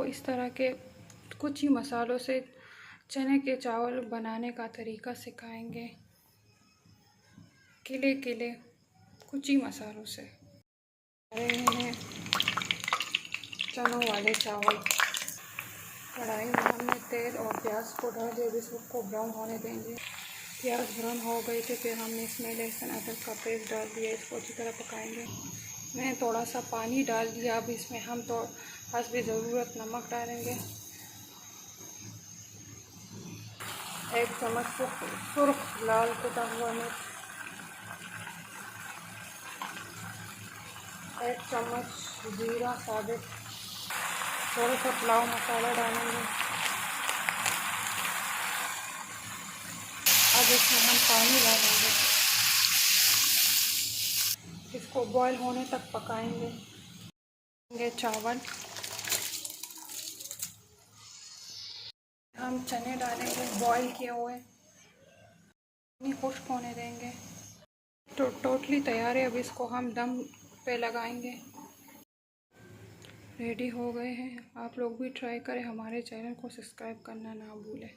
इस तरह के कुछ ही मसालों से चने के चावल बनाने का तरीका सिखाएंगे। किले किले कुछ ही मसालों से रहे हैं चनों वाले चावल। कढ़ाई में हमने तेल और प्याज को डाल दिया, इसको ब्राउन होने देंगे। प्याज ब्राउन हो गई तो फिर हमने इसमें लहसुन अदरक का पेस्ट डाल दिया, इसको अच्छी तरह पकाएंगे। मैंने थोड़ा सा पानी डाल दिया। अब इसमें हम तो हस्बे ज़रूरत नमक डालेंगे। 1 चम्मच सुर्ख लाल कुटा हुआ मिर्च, 1 चम्मच जीरा साबित, थोड़ा सा पुलाव मसाला डालेंगे। अब इसमें हम पानी डालेंगे, इसको बॉईल होने तक पकाएंगे। चावल हम चने डालेंगे बॉईल किए हुए, पानी खुश्क होने देंगे। तो टोटली तैयार है। अब इसको हम दम पे लगाएंगे। रेडी हो गए हैं। आप लोग भी ट्राई करें। हमारे चैनल को सब्सक्राइब करना ना भूलें।